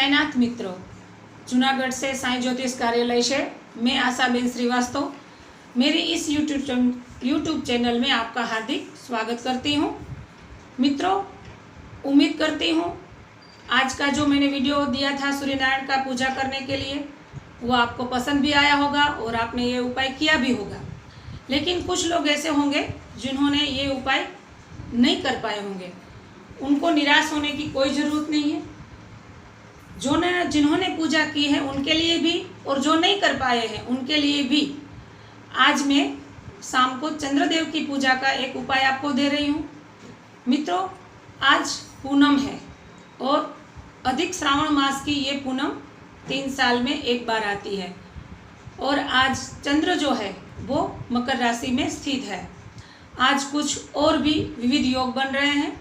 साईनाथ मित्रों, जूनागढ़ से साईं ज्योतिष कार्यालय से मैं आशाबेन श्रीवास्तव मेरी इस यूट्यूब चैनल में आपका हार्दिक स्वागत करती हूँ। मित्रों, उम्मीद करती हूँ आज का जो मैंने वीडियो दिया था सूर्यनारायण का पूजा करने के लिए वो आपको पसंद भी आया होगा और आपने ये उपाय किया भी होगा। लेकिन कुछ लोग ऐसे होंगे जिन्होंने ये उपाय नहीं कर पाए होंगे। उनको निराश होने की कोई ज़रूरत नहीं है। जिन्होंने पूजा की है उनके लिए भी और जो नहीं कर पाए हैं उनके लिए भी आज मैं शाम को चंद्रदेव की पूजा का एक उपाय आपको दे रही हूँ। मित्रों, आज पूनम है और अधिक श्रावण मास की ये पूनम 3 साल में एक बार आती है और आज चंद्र जो है वो मकर राशि में स्थित है। आज कुछ और भी विविध योग बन रहे हैं।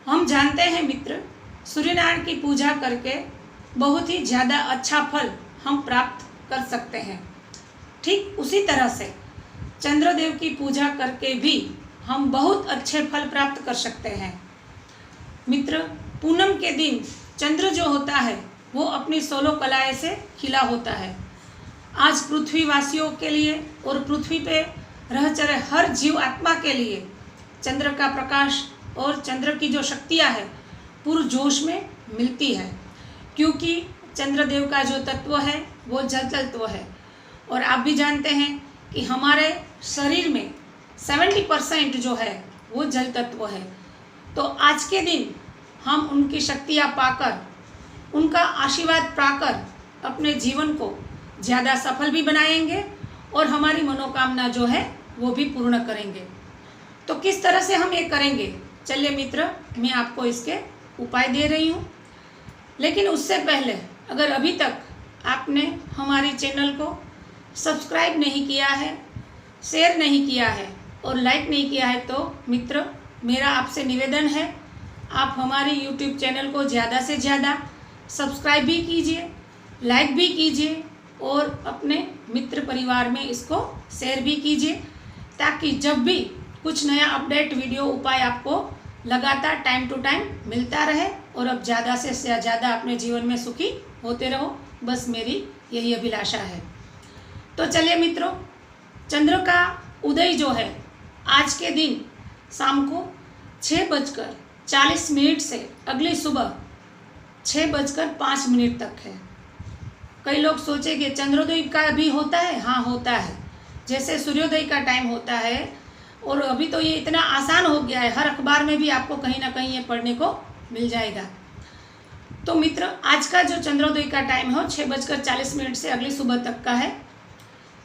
हम जानते हैं मित्र, सूर्यनारायण की पूजा करके बहुत ही ज़्यादा अच्छा फल हम प्राप्त कर सकते हैं। ठीक उसी तरह से चंद्रदेव की पूजा करके भी हम बहुत अच्छे फल प्राप्त कर सकते हैं। मित्र, पूनम के दिन चंद्र जो होता है वो अपनी 16 कलाएं से खिला होता है। आज पृथ्वीवासियों के लिए और पृथ्वी पे रह चले हर जीव आत्मा के लिए चंद्र का प्रकाश और चंद्र की जो शक्तियाँ है पूर्ण जोश में मिलती है, क्योंकि चंद्रदेव का जो तत्व है वो जल तत्व है। और आप भी जानते हैं कि हमारे शरीर में 70% जो है वो जल तत्व है। तो आज के दिन हम उनकी शक्तियाँ पाकर, उनका आशीर्वाद पाकर अपने जीवन को ज़्यादा सफल भी बनाएंगे और हमारी मनोकामना जो है वो भी पूर्ण करेंगे। तो किस तरह से हम ये करेंगे, चलिए मित्र, मैं आपको इसके उपाय दे रही हूँ। लेकिन उससे पहले अगर अभी तक आपने हमारी चैनल को सब्सक्राइब नहीं किया है, शेयर नहीं किया है और लाइक नहीं किया है, तो मित्र मेरा आपसे निवेदन है आप हमारी यूट्यूब चैनल को ज़्यादा से ज़्यादा सब्सक्राइब भी कीजिए, लाइक भी कीजिए और अपने मित्र परिवार में इसको शेयर भी कीजिए, ताकि जब भी कुछ नया अपडेट वीडियो उपाय आपको लगातार टाइम टू टाइम मिलता रहे और अब ज़्यादा से ज़्यादा अपने जीवन में सुखी होते रहो। बस मेरी यही अभिलाषा है। तो चलिए मित्रों, चंद्र का उदय जो है आज के दिन शाम को 6:40 से अगली सुबह 6:05 तक है। कई लोग सोचेंगे चंद्रोदय का भी होता है। हाँ, होता है, जैसे सूर्योदय का टाइम होता है। और अभी तो ये इतना आसान हो गया है, हर अखबार में भी आपको कहीं ना कहीं ये पढ़ने को मिल जाएगा। तो मित्र, आज का जो चंद्रोदय का टाइम है 6:40 से अगली सुबह तक का है।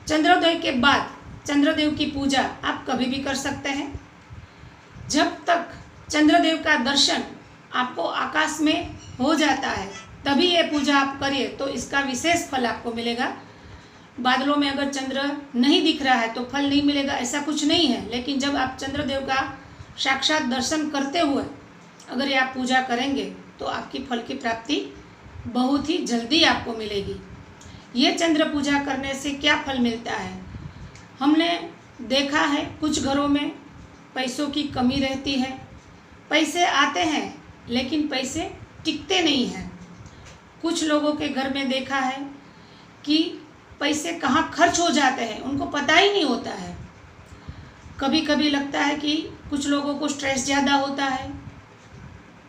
चंद्रोदय के बाद चंद्रदेव की पूजा आप कभी भी कर सकते हैं। जब तक चंद्रदेव का दर्शन आपको आकाश में हो जाता है तभी ये पूजा आप करिए, तो इसका विशेष फल आपको मिलेगा। बादलों में अगर चंद्र नहीं दिख रहा है तो फल नहीं मिलेगा, ऐसा कुछ नहीं है। लेकिन जब आप चंद्रदेव का साक्षात दर्शन करते हुए अगर ये आप पूजा करेंगे तो आपकी फल की प्राप्ति बहुत ही जल्दी आपको मिलेगी। ये चंद्र पूजा करने से क्या फल मिलता है, हमने देखा है कुछ घरों में पैसों की कमी रहती है। पैसे आते हैं लेकिन पैसे टिकते नहीं हैं। कुछ लोगों के घर में देखा है कि पैसे कहाँ खर्च हो जाते हैं उनको पता ही नहीं होता है। कभी कभी लगता है कि कुछ लोगों को स्ट्रेस ज़्यादा होता है,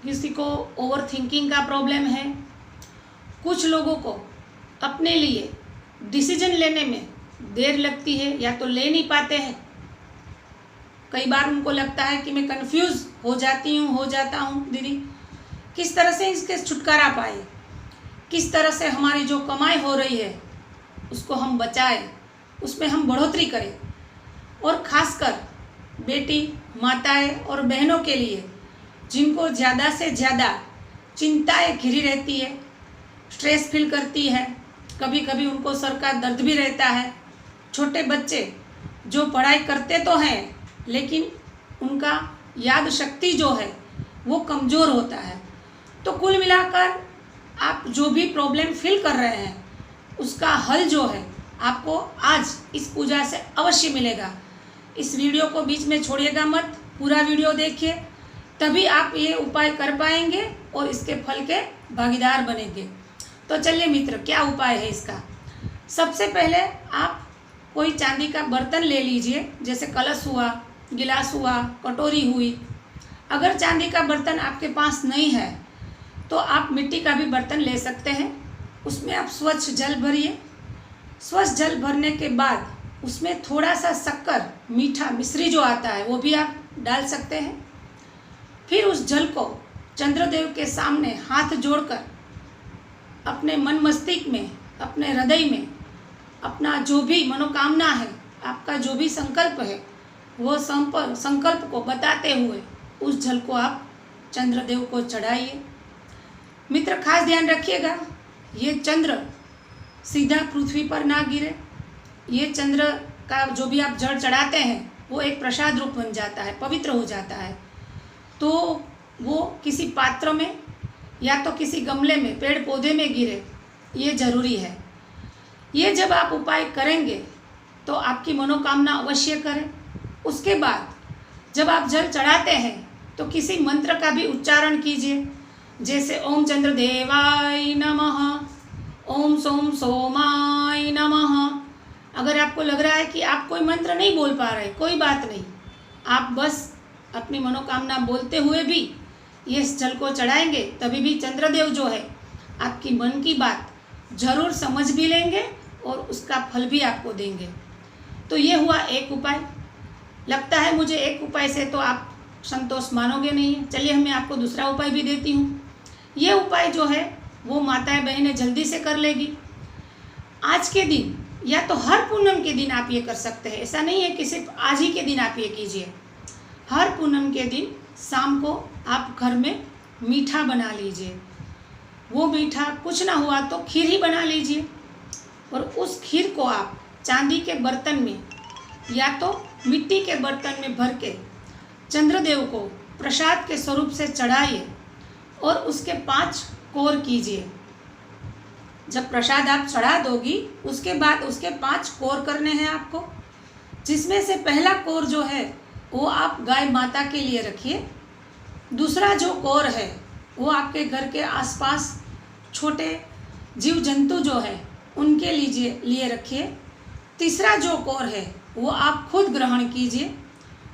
किसी को ओवर थिंकिंग का प्रॉब्लम है, कुछ लोगों को अपने लिए डिसीजन लेने में देर लगती है या तो ले नहीं पाते हैं। कई बार उनको लगता है कि मैं कंफ्यूज हो जाता हूँ दीदी, किस तरह से इसके छुटकारा पाए, किस तरह से हमारी जो कमाई हो रही है उसको हम बचाएं, उसमें हम बढ़ोतरी करें। और ख़ासकर बेटी, माताएं और बहनों के लिए जिनको ज़्यादा से ज़्यादा चिंताएं घिरी रहती है, स्ट्रेस फील करती है, कभी कभी उनको सर का दर्द भी रहता है। छोटे बच्चे जो पढ़ाई करते तो हैं लेकिन उनका याद शक्ति जो है वो कमज़ोर होता है। तो कुल मिलाकर आप जो भी प्रॉब्लम फील कर रहे हैं उसका हल जो है आपको आज इस पूजा से अवश्य मिलेगा। इस वीडियो को बीच में छोड़िएगा मत, पूरा वीडियो देखिए, तभी आप ये उपाय कर पाएंगे और इसके फल के भागीदार बनेंगे। तो चलिए मित्र, क्या उपाय है इसका। सबसे पहले आप कोई चांदी का बर्तन ले लीजिए, जैसे कलश हुआ, गिलास हुआ, कटोरी हुई। अगर चांदी का बर्तन आपके पास नहीं है तो आप मिट्टी का भी बर्तन ले सकते हैं। उसमें आप स्वच्छ जल भरिए। स्वच्छ जल भरने के बाद उसमें थोड़ा सा शक्कर, मीठा मिश्री जो आता है वो भी आप डाल सकते हैं। फिर उस जल को चंद्रदेव के सामने हाथ जोड़कर अपने मन मस्तिष्क में, अपने हृदय में अपना जो भी मनोकामना है, आपका जो भी संकल्प है, वो संकल्प को बताते हुए उस जल को आप चंद्रदेव को चढ़ाइए। मित्र, खास ध्यान रखिएगा, ये चंद्र सीधा पृथ्वी पर ना गिरे। ये चंद्र का जो भी आप जल चढ़ाते हैं वो एक प्रसाद रूप बन जाता है, पवित्र हो जाता है। तो वो किसी पात्र में या तो किसी गमले में, पेड़ पौधे में गिरे, ये जरूरी है। ये जब आप उपाय करेंगे तो आपकी मनोकामना अवश्य करें। उसके बाद जब आप जल चढ़ाते हैं तो किसी मंत्र का भी उच्चारण कीजिए, जैसे ओम चंद्रदेवाय नमः, ओम सोम सोमाय नमः। अगर आपको लग रहा है कि आप कोई मंत्र नहीं बोल पा रहे, कोई बात नहीं, आप बस अपनी मनोकामना बोलते हुए भी ये जल को चढ़ाएंगे, तभी भी चंद्रदेव जो है आपकी मन की बात जरूर समझ भी लेंगे और उसका फल भी आपको देंगे। तो ये हुआ एक उपाय। लगता है मुझे एक उपाय से तो आप संतोष मानोगे नहीं है। चलिए मैं आपको दूसरा उपाय भी देती हूँ। ये उपाय जो है वो माताएं बहनें जल्दी से कर लेगी। आज के दिन या तो हर पूनम के दिन आप ये कर सकते हैं। ऐसा नहीं है कि सिर्फ आज ही के दिन आप ये कीजिए। हर पूनम के दिन शाम को आप घर में मीठा बना लीजिए। वो मीठा कुछ ना हुआ तो खीर ही बना लीजिए और उस खीर को आप चांदी के बर्तन में या तो मिट्टी के बर्तन में भर के चंद्रदेव को प्रसाद के स्वरूप से चढ़ाइए और उसके 5 कोर कीजिए। जब प्रसाद आप चढ़ा दोगी उसके बाद उसके 5 कोर करने हैं आपको, जिसमें से पहला कोर जो है वो आप गाय माता के लिए रखिए। दूसरा जो कोर है वो आपके घर के आसपास छोटे जीव जंतु जो है उनके लिए रखिए। तीसरा जो कोर है वो आप खुद ग्रहण कीजिए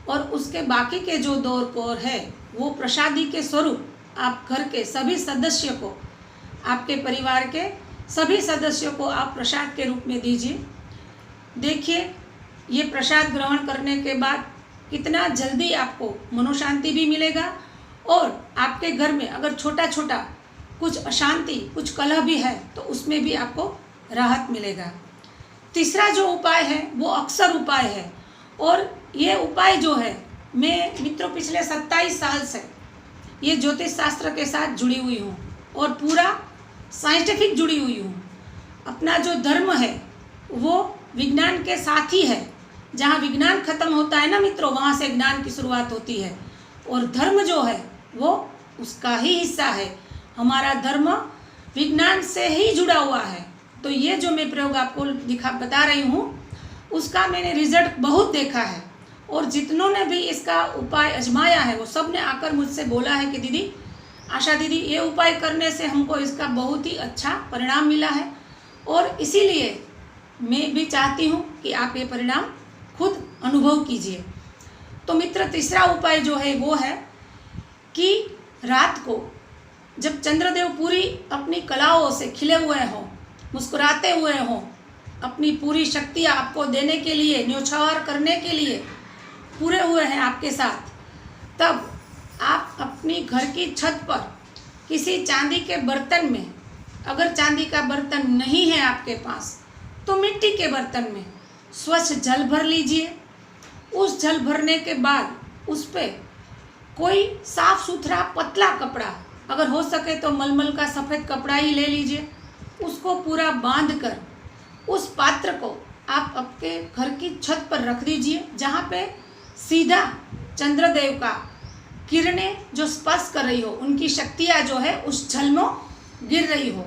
और उसके बाकी के जो 2 कोर है वो प्रसादी के स्वरूप आप घर के सभी सदस्य को, आपके परिवार के सभी सदस्यों को आप प्रसाद के रूप में दीजिए। देखिए ये प्रसाद ग्रहण करने के बाद कितना जल्दी आपको मनोशांति भी मिलेगा और आपके घर में अगर छोटा छोटा कुछ अशांति, कुछ कलह भी है तो उसमें भी आपको राहत मिलेगा। तीसरा जो उपाय है वो अक्सर उपाय है और ये उपाय जो है मैं मित्रों पिछले 27 साल से ये ज्योतिष शास्त्र के साथ जुड़ी हुई हूँ और पूरा साइंटिफिक जुड़ी हुई हूँ। अपना जो धर्म है वो विज्ञान के साथ ही है। जहाँ विज्ञान खत्म होता है ना मित्रों, वहाँ से ज्ञान की शुरुआत होती है और धर्म जो है वो उसका ही हिस्सा है। हमारा धर्म विज्ञान से ही जुड़ा हुआ है। तो ये जो मैं प्रयोग आपको बता रही हूँ उसका मैंने रिजल्ट बहुत देखा है और जितनों ने भी इसका उपाय आजमाया है वो सब ने आकर मुझसे बोला है कि दीदी, आशा दीदी, ये उपाय करने से हमको इसका बहुत ही अच्छा परिणाम मिला है और इसीलिए मैं भी चाहती हूँ कि आप ये परिणाम खुद अनुभव कीजिए। तो मित्र, तीसरा उपाय जो है वो है कि रात को जब चंद्रदेव पूरी अपनी कलाओं से खिले हुए हों, मुस्कुराते हुए हों, अपनी पूरी शक्ति आपको देने के लिए, न्योछावर करने के लिए पूरे हुए हैं आपके साथ, तब आप अपनी घर की छत पर किसी चांदी के बर्तन में, अगर चांदी का बर्तन नहीं है आपके पास तो मिट्टी के बर्तन में स्वच्छ जल भर लीजिए। उस जल भरने के बाद उस पर कोई साफ सुथरा पतला कपड़ा, अगर हो सके तो मलमल का सफ़ेद कपड़ा ही ले लीजिए, उसको पूरा बांधकर उस पात्र को आप आपके घर की छत पर रख दीजिए, जहाँ पे सीधा चंद्रदेव का किरणें जो स्पर्श कर रही हो, उनकी शक्तियाँ जो है उस जल में गिर रही हो।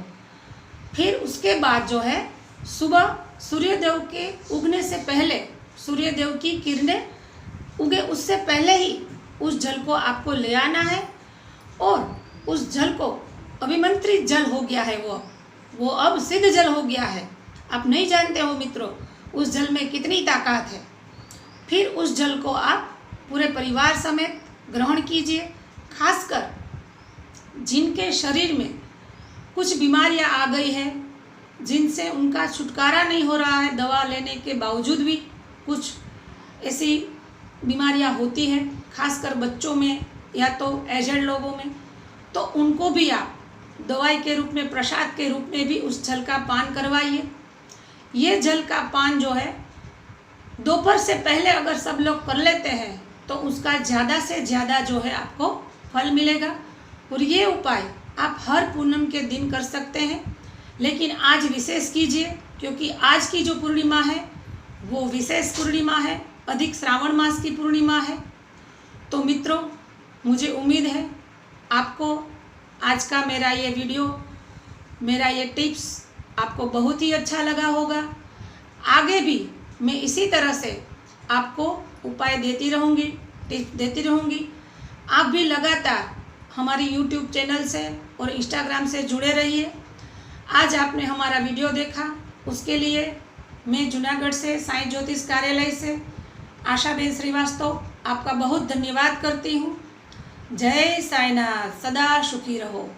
फिर उसके बाद जो है सुबह सूर्यदेव के उगने से पहले, सूर्यदेव की किरणें उगे उससे पहले ही उस जल को आपको ले आना है और उस जल को अभिमंत्रित जल हो गया है, वो अब सिद्ध जल हो गया है। आप नहीं जानते हो मित्रों उस जल में कितनी ताकत है। फिर उस जल को आप पूरे परिवार समेत ग्रहण कीजिए। खासकर जिनके शरीर में कुछ बीमारियां आ गई है, जिनसे उनका छुटकारा नहीं हो रहा है, दवा लेने के बावजूद भी कुछ ऐसी बीमारियां होती हैं, खासकर बच्चों में या तो एजेड लोगों में, तो उनको भी आप दवाई के रूप में, प्रसाद के रूप में भी उस जल का पान करवाइए। ये जल का पान जो है दोपहर से पहले अगर सब लोग कर लेते हैं तो उसका ज़्यादा से ज़्यादा जो है आपको फल मिलेगा। और ये उपाय आप हर पूनम के दिन कर सकते हैं, लेकिन आज विशेष कीजिए क्योंकि आज की जो पूर्णिमा है वो विशेष पूर्णिमा है, अधिक श्रावण मास की पूर्णिमा है। तो मित्रों, मुझे उम्मीद है आपको आज का मेरा ये वीडियो, मेरा ये टिप्स आपको बहुत ही अच्छा लगा होगा। आगे भी मैं इसी तरह से आपको उपाय देती रहूँगी, टिप्स देती रहूँगी। आप भी लगातार हमारी YouTube चैनल से और Instagram से जुड़े रहिए। आज आपने हमारा वीडियो देखा, उसके लिए मैं जूनागढ़ से साईं ज्योतिष कार्यालय से आशाबेन श्रीवास्तव आपका बहुत धन्यवाद करती हूँ। जय साईनाथ, सदा सुखी रहो।